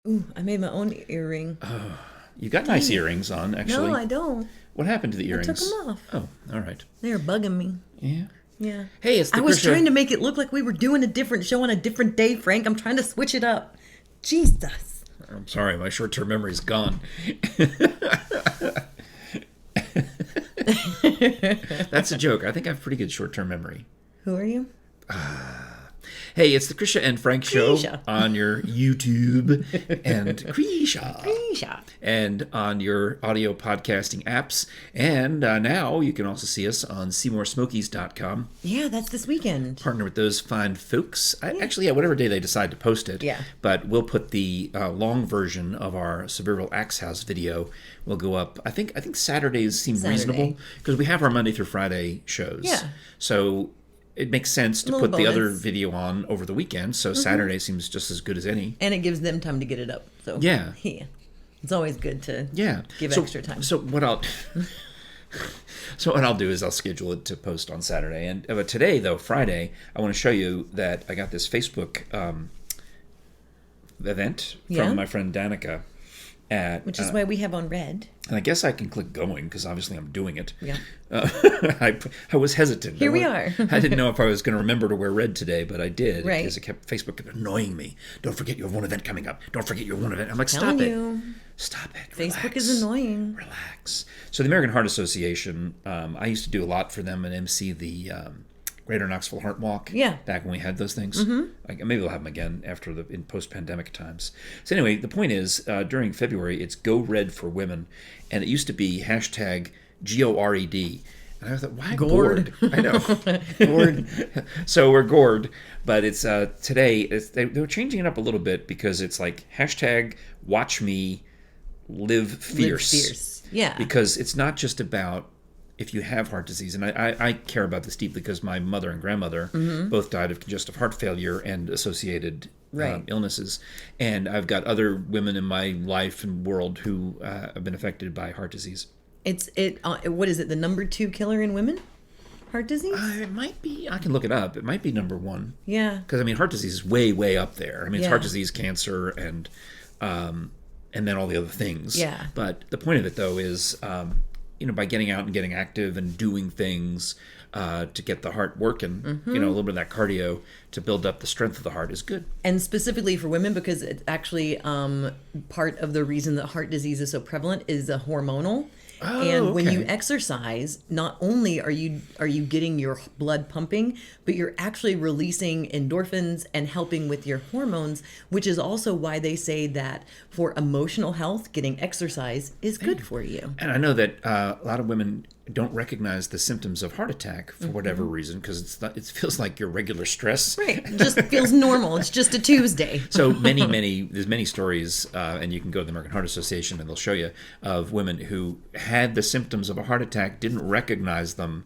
Ooh, I made my own earring. You got nice earrings on, actually. No, I don't. What happened to the earrings? I took them off. Oh, all right. They were bugging me. Yeah. Yeah. Hey, it's the I was Krisha... trying to make it look like we were doing a different show on a different day, Frank. I'm trying to switch it up. Jesus. I'm sorry, my short-term memory's gone. That's a joke. I think I have pretty good short-term memory. Who are you? Hey, it's the Krisha and Frank show Krisha. on your YouTube and Krisha. And on your audio podcasting apps. And now you can also see us on SeymourSmokies.com. Yeah, that's this weekend. Partner with those fine folks. Actually, whatever day they decide to post it. Yeah. But we'll put the long version of our Suburban Axe House video. Will go up. I think Saturdays seem reasonable because we have our Monday through Friday shows. Yeah. So it makes sense to put the other video on over the weekend. So Saturday seems just as good as any. And it gives them time to get it up. So yeah. It's always good to give extra time. So what I'll do is I'll schedule it to post on Saturday. And but today, though, Friday, I want to show you that I got this Facebook event from my friend Danica. Which is why we have on red. And I guess I can click going because obviously I'm doing it. Yeah. I was hesitant. Here we are. I didn't know if I was going to remember to wear red today, but I did. Right. Because Facebook kept annoying me. Don't forget you have one event coming up. Don't forget you have one event. I'm like, Telling stop you. it. Stop it. Facebook is annoying. Relax. So the American Heart Association, I used to do a lot for them and MC the Greater Knoxville Heart Walk. Yeah. Back when we had those things. Maybe we'll have them again in post-pandemic times. So anyway, the point is, during February, it's Go Red for Women, and it used to be hashtag GORED. And I thought, why gourd? I know. Gourd. So we're gourd, but it's today. They're changing it up a little bit because it's like hashtag Watch Me Live Fierce. Live fierce. Yeah. Because it's not just about if you have heart disease, and I care about this deeply because my mother and grandmother both died of congestive heart failure and associated illnesses. And I've got other women in my life and world who have been affected by heart disease. What is it, the number 2 killer in women? Heart disease? It might be. I can look it up. It might be number 1. Yeah. Because, heart disease is way, way up there. It's heart disease, cancer, and then all the other things. Yeah. But the point of it, though, is... by getting out and getting active and doing things to get the heart working, a little bit of that cardio to build up the strength of the heart is good. And specifically for women, because it's actually part of the reason that heart disease is so prevalent is hormonal. And when you exercise, not only are you getting your blood pumping, but you're actually releasing endorphins and helping with your hormones, which is also why they say that for emotional health, getting exercise is good for you. And I know that a lot of women don't recognize the symptoms of heart attack for whatever reason, because it feels like your regular stress. Right. It just feels normal. It's just a Tuesday. So there's many stories, and you can go to the American Heart Association and they'll show you, of women who had the symptoms of a heart attack, didn't recognize them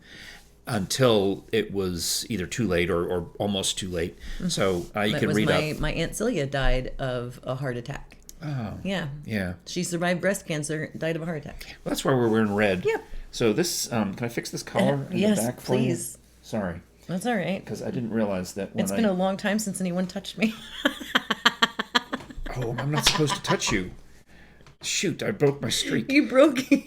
until it was either too late or almost too late. So you can read up. My Aunt Celia died of a heart attack. Oh. Yeah. Yeah. She survived breast cancer, died of a heart attack. Well, that's why we're wearing red. Yep. So this, can I fix this collar in yes, the back for please. you? Sorry. That's all right. Because I didn't realize that when It's been a long time since anyone touched me. Oh, I'm not supposed to touch you. Shoot, I broke my streak. You broke it.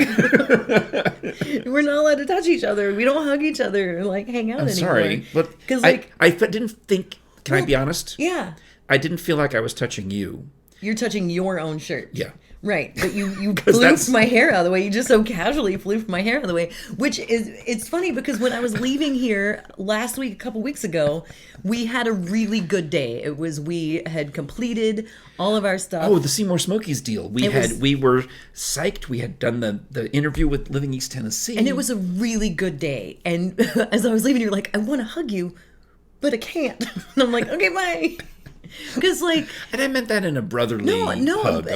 We're not allowed to touch each other. We don't hug each other or hang out anymore. Sorry, but I didn't think, can I be honest? Yeah. I didn't feel like I was touching you. You're touching your own shirt. Yeah. Right, but you floofed my hair out of the way. You just so casually floofed my hair out of the way, which it's funny because when I was leaving here last week, a couple weeks ago, we had a really good day. We had completed all of our stuff. Oh, the Seymour Smokies deal. We were psyched. We had done the interview with Living East Tennessee. And it was a really good day. And as I was leaving, you're like, I want to hug you, but I can't. And I'm like, okay, bye. Because and I meant that in a brotherly hug.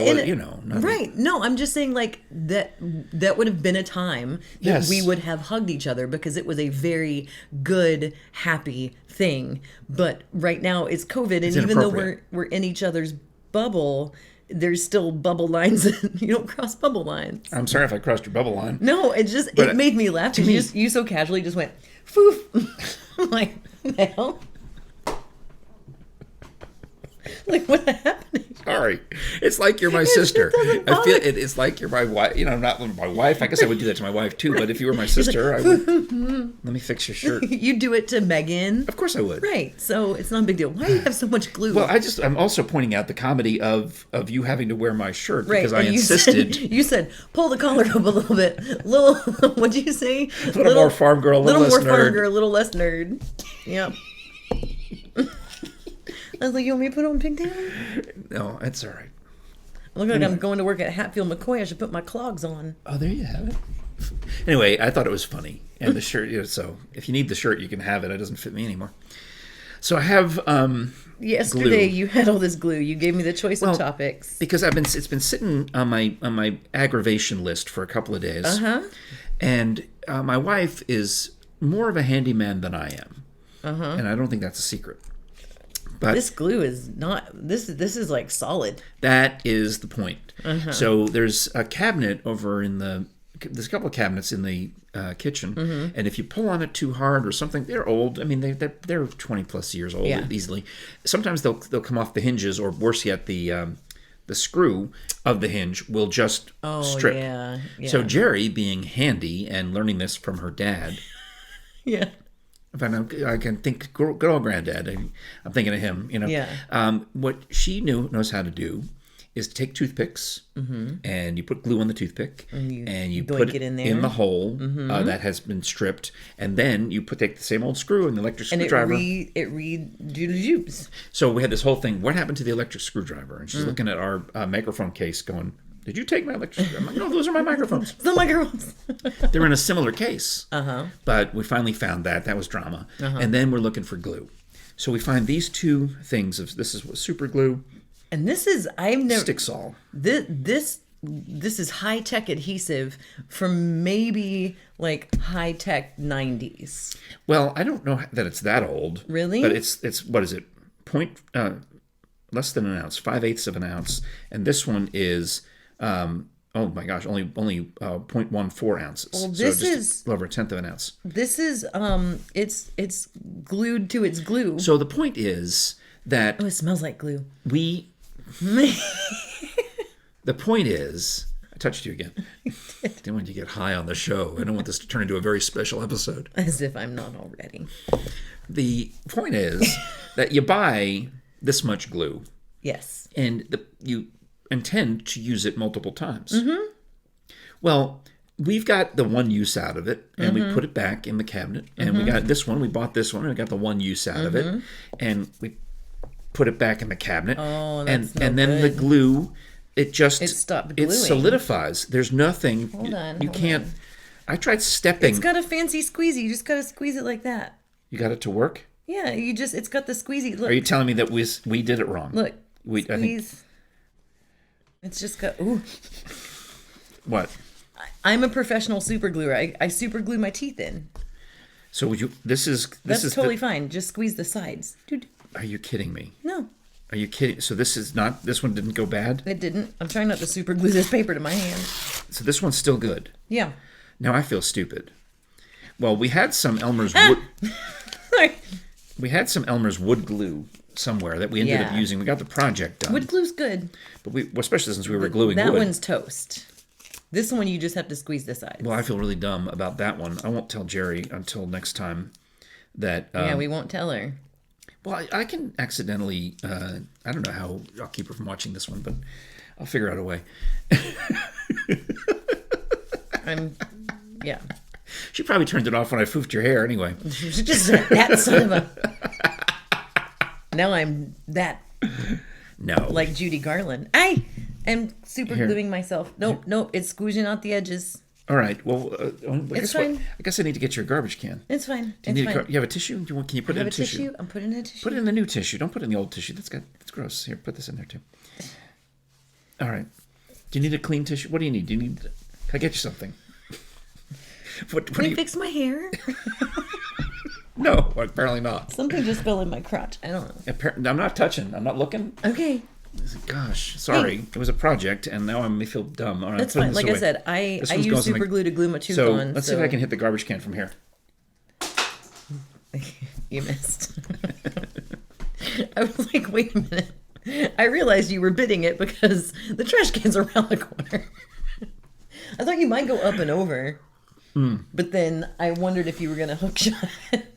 Right. No, I'm just saying that would have been a time that we would have hugged each other because it was a very good, happy thing. But right now it's COVID, and even though we're in each other's bubble, there's still bubble lines. You don't cross bubble lines. I'm sorry if I crossed your bubble line. No, it made me laugh because you so casually just went foof. I'm like, what the hell? What happened? sorry. It's like you're my sister. I feel it's like you're my wife. You know, not my wife. I guess I would do that to my wife too. But if you were my sister, I would. Let me fix your shirt. You do it to Megan. Of course I would. Right. So it's not a big deal. Why do you have so much glue? Well, I'm also pointing out the comedy of you having to wear my shirt right. because I insisted. You said pull the collar up a little bit. What'd you say? A little more farm girl, a little less more nerd. Farm girl, a little less nerd. Yep. I was like, you want me to put on pigtail? No, it's all right. I look like I'm going to work at Hatfield McCoy. I should put my clogs on. Oh, there you have it. Anyway, I thought it was funny. And the shirt, so if you need the shirt, you can have it. It doesn't fit me anymore. So I have yesterday glue. You had all this glue. You gave me the choice of topics. Because it's been sitting on my aggravation list for a couple of days. Uh-huh. And my wife is more of a handyman than I am. Uh-huh. And I don't think that's a secret. But this glue is not. This is like solid. That is the point. Uh-huh. So there's a cabinet over there's a couple of cabinets in the kitchen, and if you pull on it too hard or something, they're old. I mean, they're 20 plus years old easily. Sometimes they'll come off the hinges, or worse yet, the screw of the hinge will just strip. Yeah. So Jere, being handy and learning this from her dad, yeah. I can think good old granddad. I'm thinking of him. You know. Yeah. What she knows how to do is to take toothpicks and you put glue on the toothpick and you put it in the hole that has been stripped, and then you take the same old screw and the electric screwdriver. And it read. So we had this whole thing. What happened to the electric screwdriver? And she's looking at our microphone case, going, "Did you take my electric screwdriver?" I'm like, "No, those are my microphones." The microphones. They're in a similar case. But we finally found that. That was drama. And then we're looking for glue. So we find these two things. This is super glue. And this is Stick-Sol. This is high-tech adhesive from maybe like high-tech 90s. Well, I don't know that it's that old. Really? But it's what is it? Less than an ounce, 5/8 of an ounce, and this one is oh my gosh, only 0.14 ounces. Well, this is over a tenth of an ounce. This is it's glued to its glue. So the point is that it smells like glue. The point is, I touched you again. I didn't want you to get high on the show. I don't want this to turn into a very special episode. As if I'm not already. The point is that you buy this much glue. Yes. And you intend to use it multiple times. Well, we've got the one use out of it, and we put it back in the cabinet. And we got this one. We bought this one, and we got the one use out of it. And we put it back in the cabinet. Oh, that's and then the glue, it stopped gluing. It solidifies. There's nothing. Hold on. You can't. I tried stepping. It's got a fancy squeezy. You just got to squeeze it like that. You got it to work? Yeah, it's got the squeezy. Look. Are you telling me that we did it wrong? Look. Squeeze. I think, it's just got. Ooh. What? I'm a professional super gluer. I super glue my teeth in. So would you? This is totally fine. Just squeeze the sides, dude. Are you kidding me? No. Are you kidding? So this one didn't go bad? It didn't. I'm trying not to super glue this paper to my hand. So this one's still good. Yeah. Now I feel stupid. Well, we had some Elmer's wood. Sorry. We had some Elmer's wood glue somewhere that we ended up using. We got the project done. Wood glue's good. But especially since we were gluing wood. That one's toast. This one you just have to squeeze the sides. Well, I feel really dumb about that one. I won't tell Jere until next time that... yeah, we won't tell her. Well, I can accidentally... I don't know how I'll keep her from watching this one, but I'll figure out a way. Yeah. She probably turned it off when I foofed your hair anyway. Just that son of a... Now I'm that... No. Like Judy Garland. I am super gluing myself. Nope. It's squeezing out the edges. All right. Well, it's fine. I guess I need to get your garbage can. It's fine. You have a tissue? Can you put it in a tissue? I'm putting in a tissue. Put it in the new tissue. Don't put it in the old tissue. That's gross. Here, put this in there too. All right. Do you need a clean tissue? What do you need? Can I get you something? Can you fix my hair? No, apparently not. Something just fell in my crotch. I don't know. I'm not touching. I'm not looking. Okay. Gosh, sorry. Hey. It was a project, and now I feel dumb. All right, that's fine. Like I said, I use super glue to glue my tooth on. Let's see if I can hit the garbage can from here. You missed. I was like, wait a minute. I realized you were bidding it because the trash can's around the corner. I thought you might go up and over. But then I wondered if you were going to hook shot it.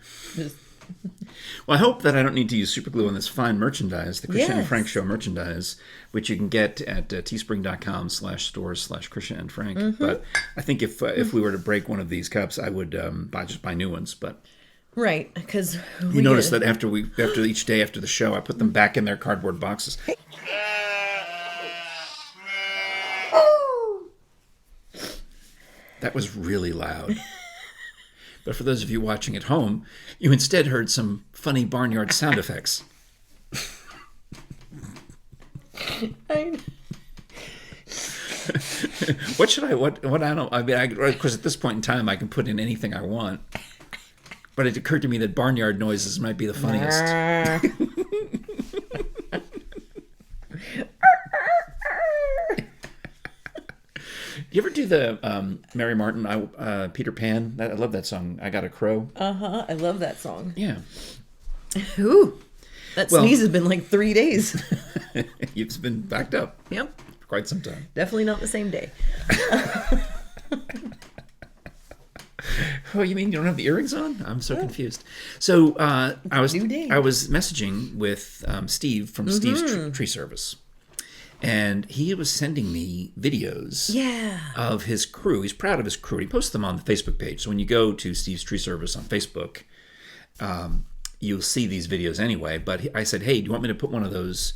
Well, I hope that I don't need to use super glue on this fine merchandise, the Krisha and Frank Show merchandise, which you can get at teespring.com/stores/Krisha and Frank. But I think if we were to break one of these cups, I would buy new ones. But right, because you notice that after each day after the show, I put them back in their cardboard boxes. That was really loud. But for those of you watching at home, you instead heard some funny barnyard sound effects. What should I? What I don't. I mean, of course, at this point in time, I can put in anything I want. But it occurred to me that barnyard noises might be the funniest. You ever do the Mary Martin, Peter Pan? I love that song. I Got a Crow. I love that song. Yeah. Ooh, that sneeze has been like 3 days. You've been backed up. Yep. For quite some time. Definitely not the same day. Oh, you mean you don't have the earrings on? I'm so confused. So I was messaging with Steve from Steve's Tree Service. And he was sending me videos of his crew. He's proud of his crew. He posts them on the Facebook page. So when you go to Steve's Tree Service on Facebook, you'll see these videos anyway. But I said, hey, do you want me to put one of those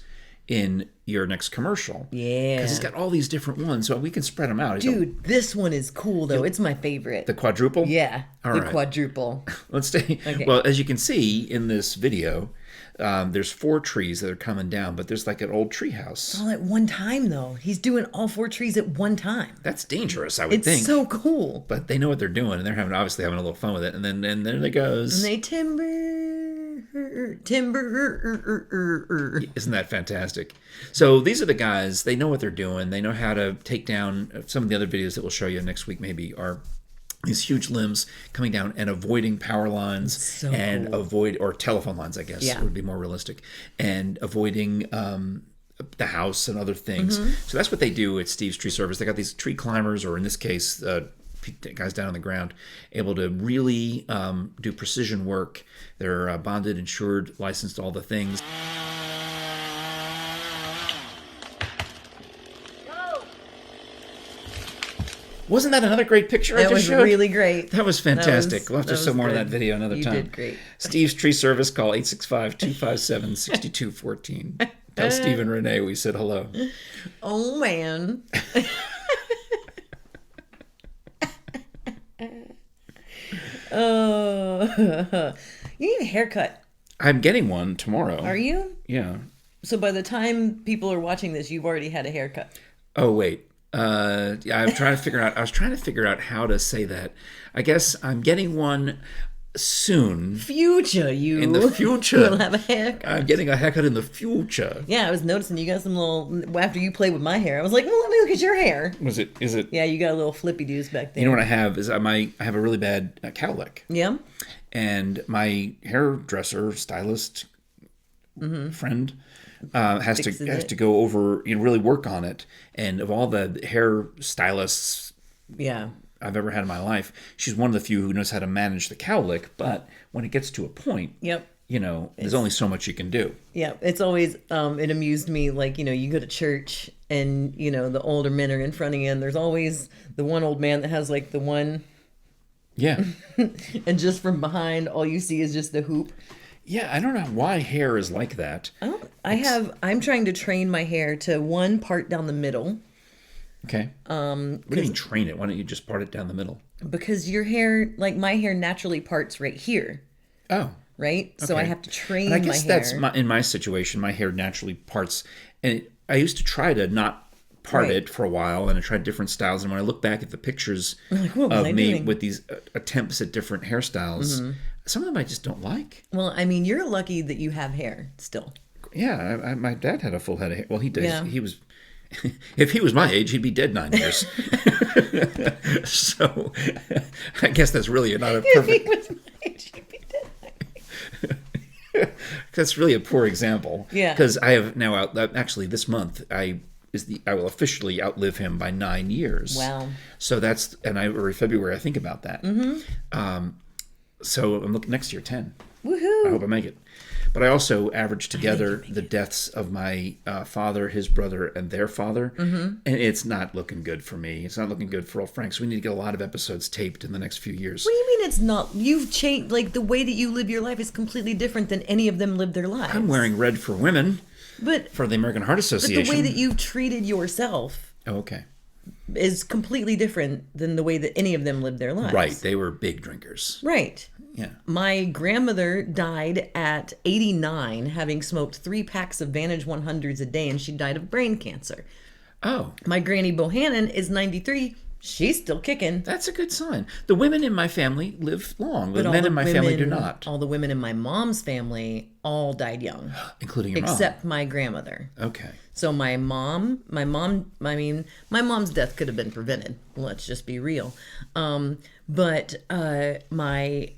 in your next commercial? Yeah. Because he's got all these different ones, so we can spread them out. Dude, this one is cool, though. It's my favorite. The quadruple? Yeah, all the right. Quadruple. Let's stay. Okay. Well, as you can see in this video, there's 4 trees that are coming down, but there's like an old tree house. All at one time, though. He's doing all 4 trees at one time. That's dangerous, I would think. It's so cool. But they know what they're doing, and they're obviously having a little fun with it. And then there it goes. And they timber. Isn't that fantastic? So these are the guys. They know what they're doing. They know how to take down some of the other videos that we'll show you next week. Maybe are these huge limbs coming down and avoiding power lines or telephone lines, I guess would be more realistic, and avoiding the house and other things. So that's what they do at Steve's Tree Service. They got these tree climbers, or in this case, guys down on the ground, able to really do precision work. They're bonded, insured, licensed, all the things. Wasn't that another great picture I just showed? That was really great. That was fantastic. We'll have to show more of that video another time. You did great. Steve's Tree Service, call 865-257-6214. Tell Steve and Renee we said hello. Oh, man. You need a haircut. I'm getting one tomorrow. Are you? Yeah. So by the time people are watching this, you've already had a haircut. Oh, wait. I was trying to figure out how to say that. I guess I'm getting one soon. Future, in the future. You'll have a haircut. I'm getting a haircut in the future. Yeah, I was noticing you got some little. After you played with my hair, I was like, well, let me look at your hair. Is it? Yeah, you got a little flippy doos back there. You know what I have is I have a really bad cowlick. Yeah. And my hairdresser, stylist, friend, has to go over, really work on it. And of all the hair stylists I've ever had in my life, she's one of the few who knows how to manage the cowlick. But when it gets to a point, there's only so much you can do. Yeah, it's always it amused me, like, you go to church and the older men are in front of you, and there's always the one old man that has like the one. Yeah. And just from behind, all you see is just the hoop. Yeah, I don't know why hair is like that. I'm trying to train my hair to one part down the middle. Okay. What do you mean train it? Why don't you just part it down the middle? Because your hair, like my hair, naturally parts right here. Oh. Right? Okay. So I have to train my hair. I guess that's in my situation, my hair naturally parts. And I used to try to not part it for a while, and I tried different styles. And when I look back at the pictures of me with these attempts at different hairstyles, some of them I just don't like. Well, I mean, you're lucky that you have hair still. Yeah, my dad had a full head of hair. Well, he did. Yeah. He was. If he was my age, he'd be dead 9 years. So I guess that's really not a perfect. If he was my age, he'd be dead 9 years. That's really a poor example. Yeah. Because I have now actually this month I will officially outlive him by 9 years. Wow. So that's every February I think about that. So I'm looking next year 10. Woohoo! I hope I make it. But I also average together the deaths of my father, his brother, and their father, and it's not looking good for me. It's not looking good for old Frank. So we need to get a lot of episodes taped in the next few years. What do you mean it's not? You've changed. Like, the way that you live your life is completely different than any of them live their lives. I'm wearing red for women. But for the American Heart Association. But the way that you've treated yourself is completely different than the way that any of them lived their lives. Right. They were big drinkers. Right. Yeah. My grandmother died at 89, having smoked 3 packs of Vantage 100s a day, and she died of brain cancer. Oh. My Granny Bohannon is 93. She's still kicking. That's a good sign. The women in my family live long. The men in my family do not. All the women in my mom's family all died young. Including your mom. Except my grandmother. Okay. So my mom's death could have been prevented. Let's just be real. But my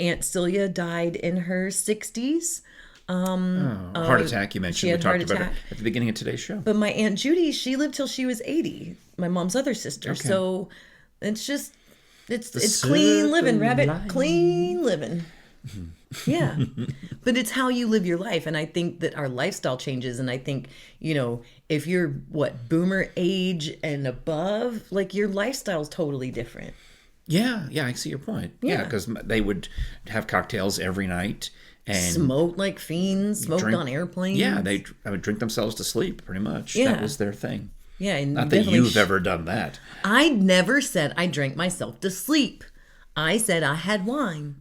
Aunt Celia died in her 60s. Heart attack, you mentioned. We talked about it at the beginning of today's show. But my Aunt Judy, she lived till she was 80. My mom's other sister. Okay. So it's just, it's clean living, rabbit. Clean living. Yeah. But it's how you live your life. And I think that our lifestyle changes. And I think, if you're boomer age and above, like, your lifestyle's totally different. Yeah. I see your point. Yeah. Because they would have cocktails every night. And smoked like fiends, smoked on airplanes. Yeah, they would drink themselves to sleep, pretty much. Yeah. That was their thing. Yeah, and not that you've ever done that. I never said I drank myself to sleep. I said I had wine.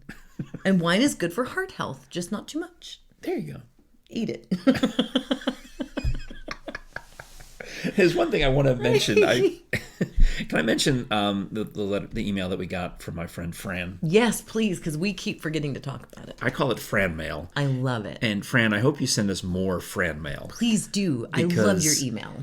And wine is good for heart health, just not too much. There you go. Eat it. There's one thing I want to mention. Can I mention the email that we got from my friend Fran? Yes, please, because we keep forgetting to talk about it. I call it Fran mail. I love it. And Fran, I hope you send us more Fran mail. Please do. I love your email.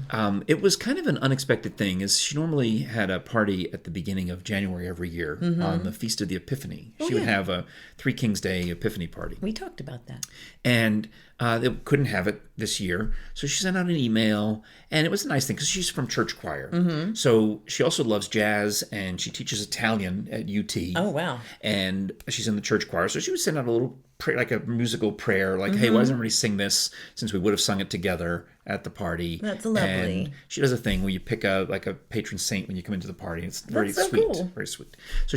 It was kind of an unexpected thing, as she normally had a party at the beginning of January every year on the Feast of the Epiphany. She would have a 3 Kings Day Epiphany party. We talked about that. And they couldn't have it this year, so she sent out an email, and it was a nice thing because she's from church choir. So she also loves jazz, and she teaches Italian at UT. Oh, wow. And she's in the church choir, so she would send out a little prayer, like a musical prayer, like, hey, why doesn't everybody sing this, since we would have sung it together at the party. That's lovely. And she does a thing where you pick a patron saint when you come into the party. It's very sweet. Cool. Very sweet. So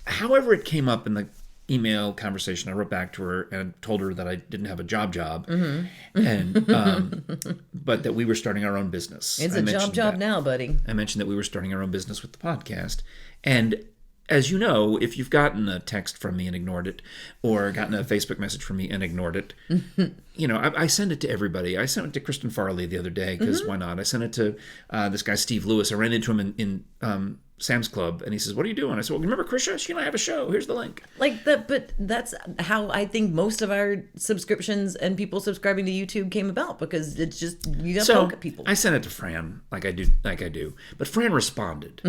however it came up in the email conversation, I wrote back to her and told her that I didn't have a job, and but that we were starting our own business. It's a job now, buddy. I mentioned that we were starting our own business with the podcast, and as you know, if you've gotten a text from me and ignored it, or gotten a Facebook message from me and ignored it, I send it to everybody. I sent it to Kristen Farley the other day, because why not? I sent it to this guy, Steve Lewis. I ran into him in Sam's Club, and he says, "What are you doing?" I said, "Well, remember Krisha? She and I have a show. Here's the link." Like that, but that's how I think most of our subscriptions and people subscribing to YouTube came about, because it's just, you got to poke at people. I sent it to Fran, like I do, but Fran responded.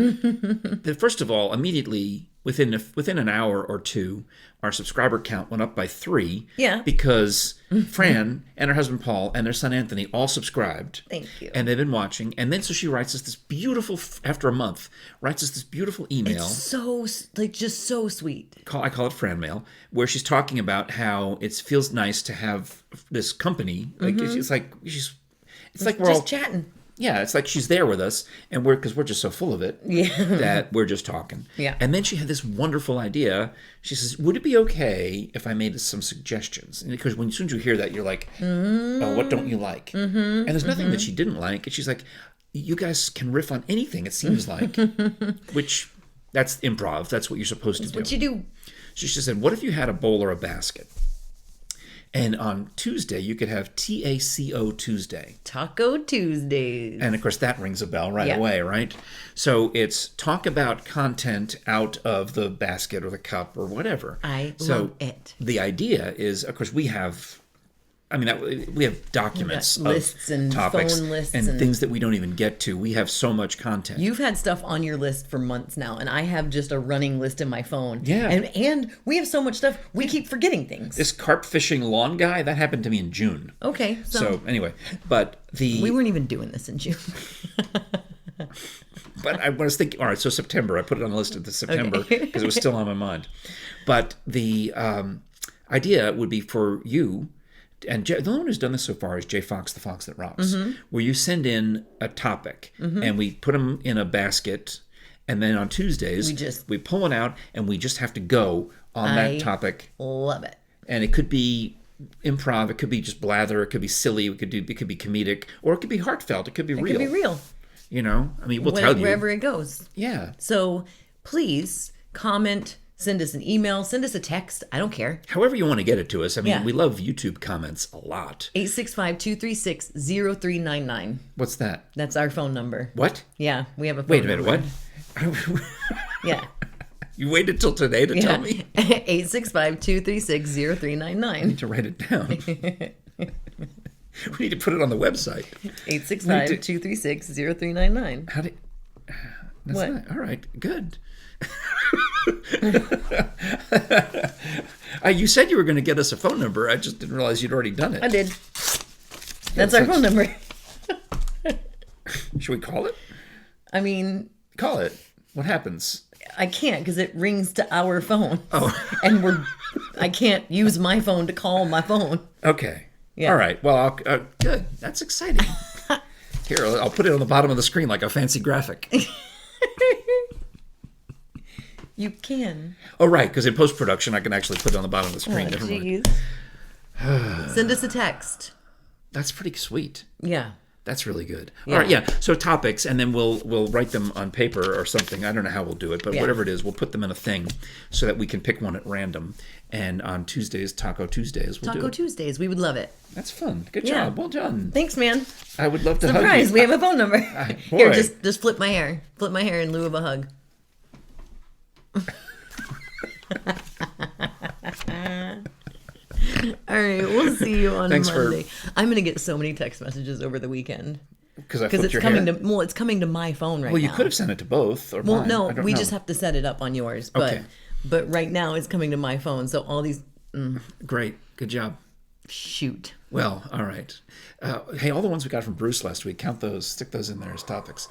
First of all, immediately within an hour or two, our subscriber count went up by 3. Yeah. Because Fran and her husband Paul and their son Anthony all subscribed. Thank you. And they've been watching. And then so she writes us this beautiful, after a month, writes us this beautiful email. It's so, just so sweet. I call it Fran mail, where she's talking about how it feels nice to have this company. Like it's like we're all chatting. Yeah, it's like she's there with us, and because we're just so full of it that we're just talking. Yeah. And then she had this wonderful idea. She says, "Would it be okay if I made some suggestions?" And because as soon as you hear that, you're like, "Oh, what don't you like?" And there's nothing that she didn't like. And she's like, "You guys can riff on anything, it seems like," which that's improv. That's what you're supposed to do. That's what you do. She said, "What if you had a bowl or a basket? And on Tuesday, you could have TACO Tuesday. Taco Tuesdays. And, of course, that rings a bell right away, right? So it's talk about content out of the basket or the cup or whatever. I love it. The idea is, of course, we have I mean, we have documents of lists and topics phone lists and things that we don't even get to. We have so much content. You've had stuff on your list for months now, and I have just a running list in my phone. Yeah. And we have so much stuff, we keep forgetting things. This carp fishing lawn guy, that happened to me in June. Okay. So anyway, but we weren't even doing this in June. But I was thinking, all right, so September, I put it on the list of the September because it was still on my mind. But the idea would be for you, and the only one who's done this so far is J Fox, the Fox That Rocks, where you send in a topic and we put them in a basket, and then on Tuesdays we pull it out and we just have to go on that topic. Love it. And it could be improv, it could be just blather, it could be silly, it could be comedic, or it could be heartfelt, it could be real. It could be real. You know, I mean, we'll tell you. Wherever it goes. Yeah. So please comment, send us an email, send us a text. I don't care. However you want to get it to us. I mean, we love YouTube comments a lot. 865-236-0399. What's that? That's our phone number. What? Yeah, we have a phone Wait a minute, number. what? Yeah. You waited till today to tell me? 865-236-0399. I need to write it down. We need to put it on the website. 865-236-0399. How did... That's What? Not, all right, good. You said you were going to get us a phone number. I just didn't realize you'd already done it. I did. That's our phone number. Should we call it? I mean... Call it. What happens? I can't because it rings to our phone. Oh. And I can't use my phone to call my phone. Okay. Yeah. All right. Well, good. That's exciting. Here, I'll put it on the bottom of the screen like a fancy graphic. You can. Oh, right, because in post-production, I can actually put it on the bottom of the screen. Never mind. Send us a text. That's pretty sweet. Yeah. That's really good. Yeah. All right, yeah. So topics, and then we'll write them on paper or something. I don't know how we'll do it, but whatever it is, we'll put them in a thing so that we can pick one at random. And on Tuesdays, Taco Tuesdays, we'll do it. Taco Tuesdays, we would love it. That's fun. Good job. Well done. Thanks, man. I would love to hug you. Surprise, we have a phone number. Boy. Here, just flip my hair. Flip my hair in lieu of a hug. All right, we'll see you on Monday. I'm gonna get so many text messages over the weekend because it's coming to it's coming to my phone right now. Well, you could have sent it to both. Or well, mine. no, we just have to set it up on yours. But Okay. but right now it's coming to my phone. So all these Great, good job. shoot. Well, all right. Hey, all the ones we got from Bruce last week, count those, stick those in there as topics.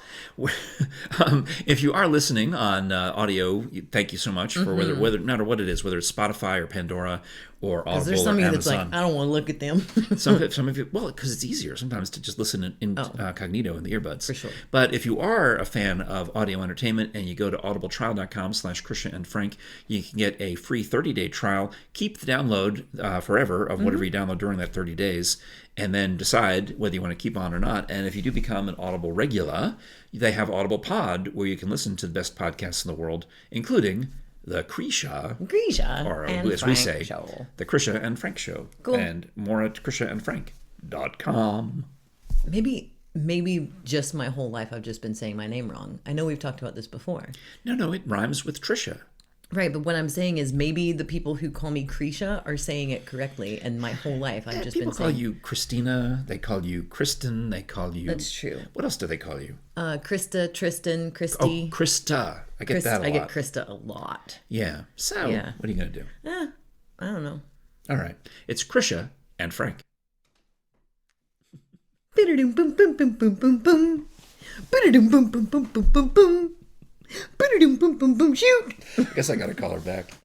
If you are listening on audio, thank you so much for whether no matter what it is, whether it's Spotify or Pandora or Audible There's some or of you that's Amazon. like, I don't want to look at them. Some of you, well, because it's easier sometimes to just listen incognito in the earbuds. For sure. But if you are a fan of audio entertainment and you go to audibletrial.com/Krisha and Frank, you can get a free 30-day trial. Keep the download forever of whatever you download during that 30 days, and then decide whether you want to keep on or not. And if you do become an Audible regular, they have Audible Pod, where you can listen to the best podcasts in the world, including the Krisha, or and as Frank we say, show. the Krisha and Frank Show. Cool. And more at krishaandfrank.com. Maybe just my whole life I've just been saying my name wrong. I know we've talked about this before. No, it rhymes with Trisha. Right, but what I'm saying is maybe the people who call me Krisha are saying it correctly, and my whole life I've just been saying... People call you Christina, they call you Kristen, they call you... That's true. What else do they call you? Krista, Tristan, Christy. Oh, Krista. I get that a lot. I get Krista a lot. Yeah. So, what are you going to do? I don't know. All right. It's Krisha and Frank. Boom, boom, boom, boom, boom, boom, boom. Boom, boom, boom, boom, boom, boom, boom. Boom, boom, boom, boom, shoot. I guess I got to call her back.